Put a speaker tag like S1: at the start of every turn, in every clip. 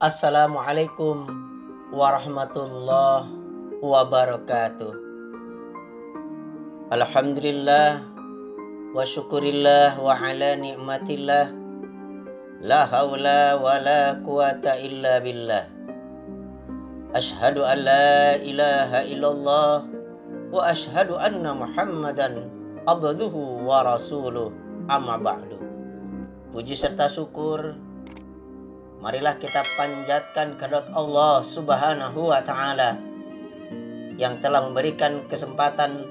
S1: Assalamualaikum warahmatullahi wabarakatuh. Alhamdulillah wa syukurillah wa ala ni'matillah. La hawla wa la quwata illa billah. Ashhadu an la ilaha illallah wa ashhadu anna Muhammadan abduhu wa rasuluh, amma ba'du. Puji serta syukur marilah kita panjatkan kehadirat Allah Subhanahu wa Ta'ala yang telah memberikan kesempatan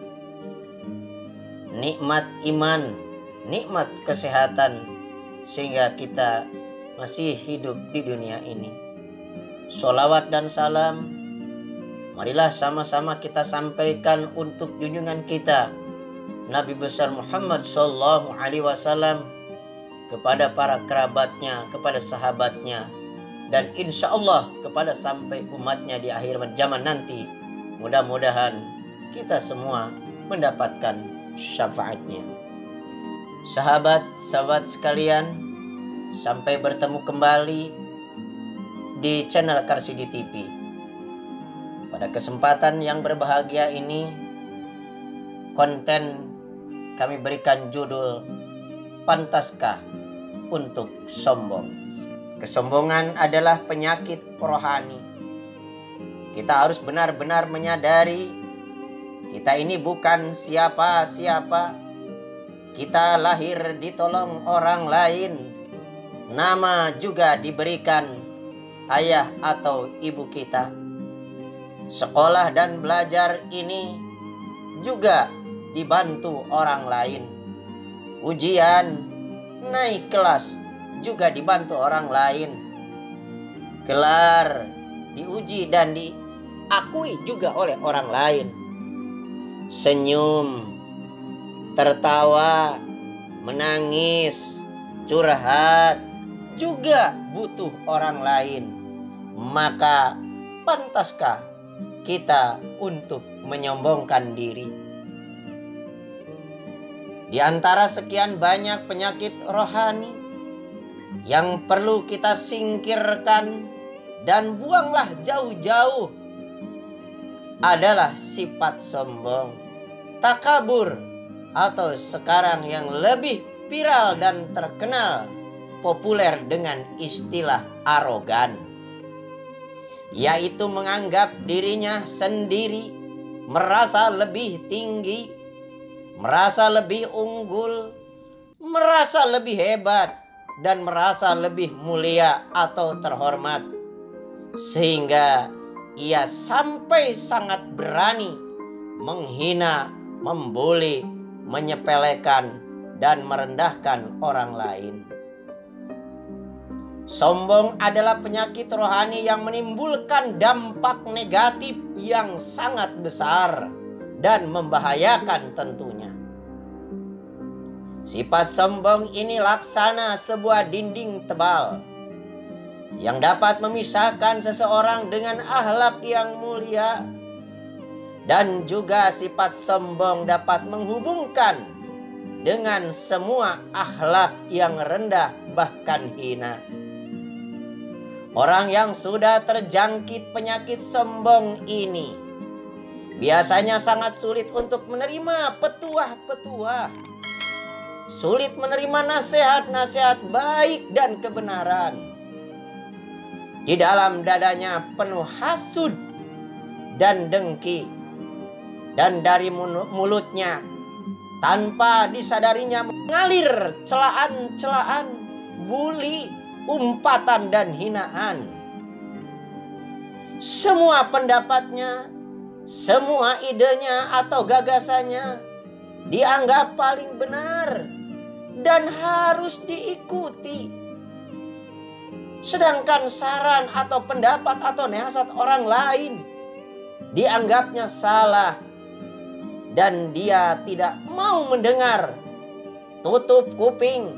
S1: nikmat iman, nikmat kesehatan, sehingga kita masih hidup di dunia ini. Sholawat dan salam marilah sama-sama kita sampaikan untuk junjungan kita Nabi besar Muhammad sallallahu alaihi wasallam, kepada para kerabatnya, kepada sahabatnya, dan insya Allah kepada sampai umatnya di akhir zaman nanti. Mudah-mudahan kita semua mendapatkan syafaatnya. Sahabat-sahabat sekalian, sampai bertemu kembali di channel Karsidi TV. Pada kesempatan yang berbahagia ini, konten kami berikan judul Pantaskah untuk sombong? Kesombongan adalah penyakit rohani. Kita harus benar-benar menyadari kita ini bukan siapa-siapa. Kita lahir ditolong orang lain. Nama juga diberikan ayah atau ibu kita. Sekolah dan belajar ini juga dibantu orang lain. Ujian, naik kelas juga dibantu orang lain. Gelar diuji dan diakui juga oleh orang lain. Senyum, tertawa, menangis, curhat juga butuh orang lain. Maka pantaskah kita untuk menyombongkan diri? Di antara sekian banyak penyakit rohani yang perlu kita singkirkan dan buanglah jauh-jauh adalah sifat sombong, takabur, atau sekarang yang lebih viral dan terkenal populer dengan istilah arogan, yaitu menganggap dirinya sendiri, merasa lebih tinggi, merasa lebih unggul, merasa lebih hebat, dan merasa lebih mulia atau terhormat. Sehingga ia sampai sangat berani menghina, membuli, menyepelekan, dan merendahkan orang lain. Sombong adalah penyakit rohani yang menimbulkan dampak negatif yang sangat besar dan membahayakan tentunya. Sifat sombong ini laksana sebuah dinding tebal yang dapat memisahkan seseorang dengan akhlak yang mulia, dan juga sifat sombong dapat menghubungkan dengan semua akhlak yang rendah bahkan hina. Orang yang sudah terjangkit penyakit sombong ini biasanya sangat sulit untuk menerima petuah-petuah, sulit menerima nasihat-nasihat baik dan kebenaran. Di dalam dadanya penuh hasud dan dengki, dan dari mulutnya tanpa disadarinya mengalir celaan-celaan, buli, umpatan, dan hinaan. Semua pendapatnya, semua idenya atau gagasannya dianggap paling benar dan harus diikuti. Sedangkan saran atau pendapat atau nasihat orang lain dianggapnya salah dan dia tidak mau mendengar. Tutup kuping,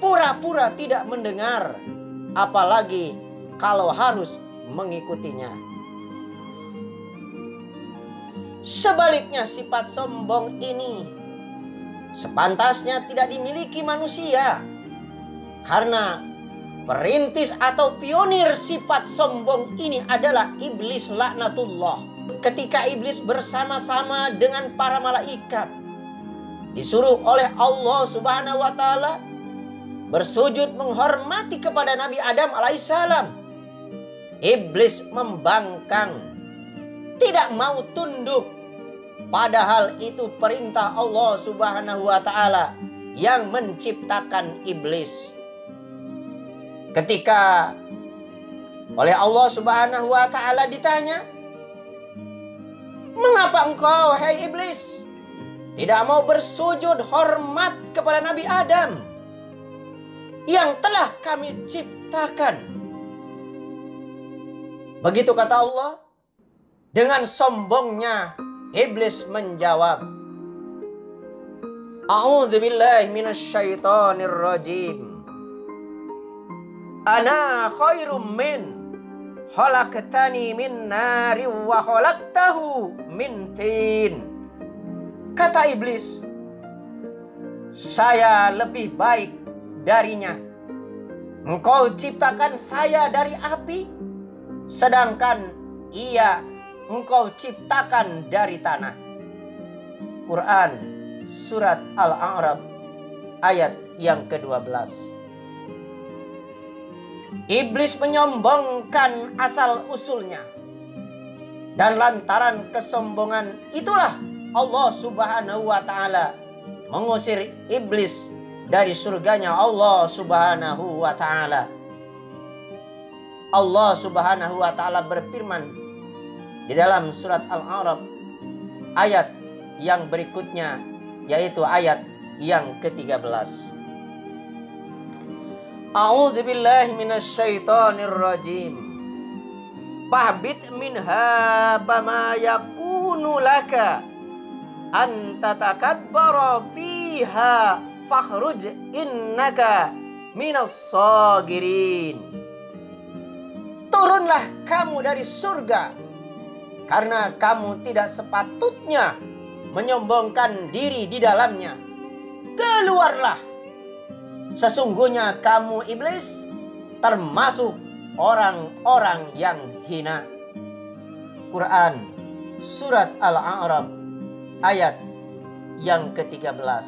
S1: pura-pura tidak mendengar, apalagi kalau harus mengikutinya. Sebaliknya, sifat sombong ini sepantasnya tidak dimiliki manusia, karena perintis atau pionir sifat sombong ini adalah iblis laknatullah. Ketika iblis bersama-sama dengan para malaikat disuruh oleh Allah Subhanahu wa taala bersujud menghormati kepada Nabi Adam alaihissalam, iblis membangkang, tidak mau tunduk. Padahal itu perintah Allah Subhanahu wa taala yang menciptakan iblis. Ketika oleh Allah Subhanahu wa taala ditanya, "Mengapa engkau, hai iblis, tidak mau bersujud hormat kepada Nabi Adam yang telah kami ciptakan?" Begitu kata Allah. Dengan sombongnya iblis menjawab, "A'udzubillahi minasyaitonir rajim. Ana khairum min khalaqtani min nari wa khalaqtahu min tin." Kata iblis, "Saya lebih baik darinya. Engkau ciptakan saya dari api, sedangkan engkau ciptakan dari tanah." Quran surat Al-A'raf ayat yang ke-12. Iblis menyombongkan asal usulnya. Dan lantaran kesombongan itulah Allah Subhanahu wa taala mengusir iblis dari surganya Allah Subhanahu wa taala. Allah Subhanahu wa taala berfirman di dalam surat Al-A'raf ayat yang berikutnya, yaitu ayat yang ke-13. A'udzubillahi minasyaitonir rajim. Fahbit minha bama yakunu laka an tatakabbara fiha fakhruj innaka minas sagirin. Turunlah kamu dari surga, karena kamu tidak sepatutnya menyombongkan diri di dalamnya. Keluarlah, sesungguhnya kamu iblis termasuk orang-orang yang hina. Quran surat Al-A'raf ayat yang ke-13.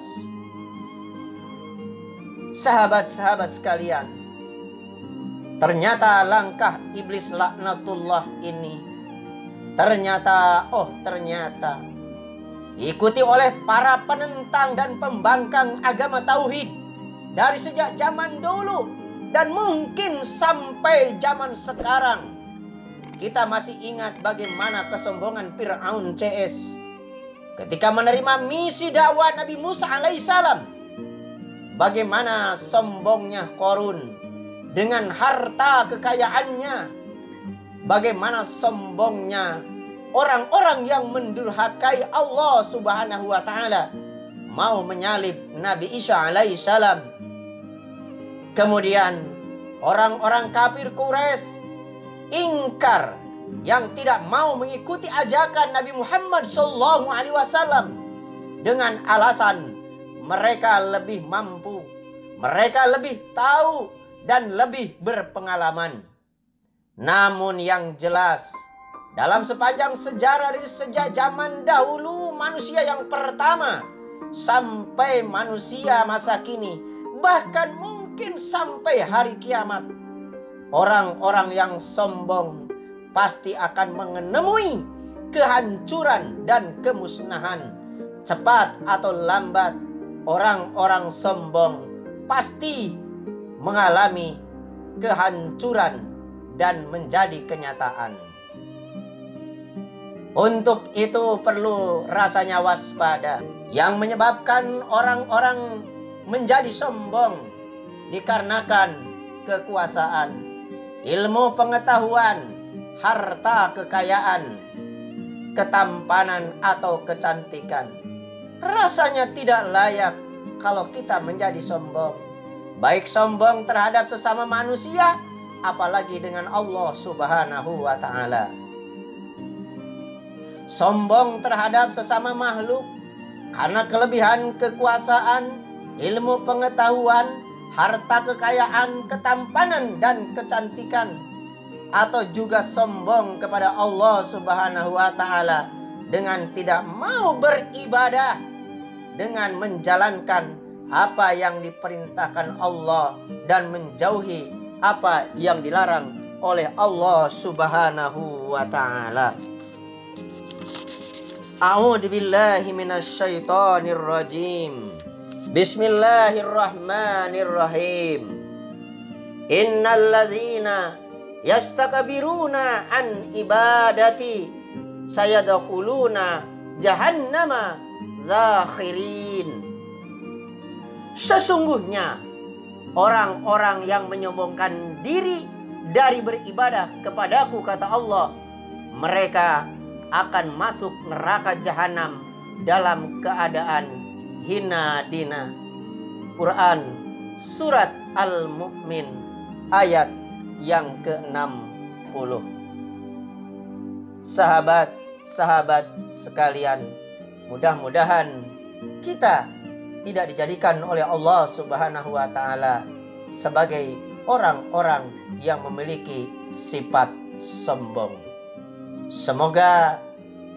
S1: Sahabat-sahabat sekalian, ternyata langkah iblis laknatullah ini ternyata diikuti oleh para penentang dan pembangkang agama tauhid dari sejak zaman dulu dan mungkin sampai zaman sekarang. Kita masih ingat bagaimana kesombongan Fir'aun CS ketika menerima misi dakwah Nabi Musa alaihissalam. Bagaimana sombongnya Qarun dengan harta kekayaannya. Bagaimana sombongnya orang-orang yang mendurhakai Allah Subhanahu wa taala mau menyalib Nabi Isa alaihissalam. Kemudian orang-orang kafir Quraisy ingkar yang tidak mau mengikuti ajakan Nabi Muhammad SAW dengan alasan mereka lebih mampu, mereka lebih tahu dan lebih berpengalaman. Namun yang jelas, dalam sepanjang sejarah dari sejak zaman dahulu manusia yang pertama sampai manusia masa kini, bahkan mungkin sampai hari kiamat, orang-orang yang sombong pasti akan menemui kehancuran dan kemusnahan. Cepat atau lambat, orang-orang sombong pasti mengalami kehancuran dan menjadi kenyataan. Untuk itu perlu rasanya waspada. Yang menyebabkan orang-orang menjadi sombong dikarenakan kekuasaan, ilmu pengetahuan, harta kekayaan, ketampanan atau kecantikan. Rasanya tidak layak kalau kita menjadi sombong. Baik sombong terhadap sesama manusia, apalagi dengan Allah Subhanahu wa ta'ala. Sombong terhadap sesama makhluk karena kelebihan kekuasaan, ilmu pengetahuan, harta kekayaan, ketampanan, dan kecantikan, atau juga sombong kepada Allah Subhanahu wa Ta'ala dengan tidak mau beribadah, dengan menjalankan apa yang diperintahkan Allah dan menjauhi apa yang dilarang oleh Allah Subhanahu wa Ta'ala. A'udzu billahi minasyaitonir rajim. Bismillahirrahmanirrahim. Innal ladzina yastakbiruna an ibadati sayadkhuluna jahannama dzakhirin. Sesungguhnya orang-orang yang menyombongkan diri dari beribadah kepadaku, kata Allah, mereka akan masuk neraka jahanam dalam keadaan hina dina. Quran surat Al-Mu'min ayat yang ke-60. Sahabat-sahabat sekalian, mudah-mudahan kita tidak dijadikan oleh Allah Subhanahu wa Ta'ala sebagai orang-orang yang memiliki sifat sombong. Semoga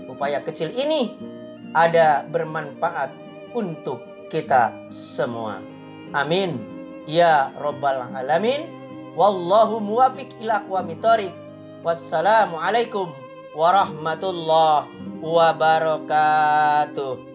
S1: upaya kecil ini ada bermanfaat untuk kita semua. Amin ya rabbal alamin. Wallahu muwafiq ila aqwamit thoriq. Wassalamualaikum warahmatullahi wabarakatuh.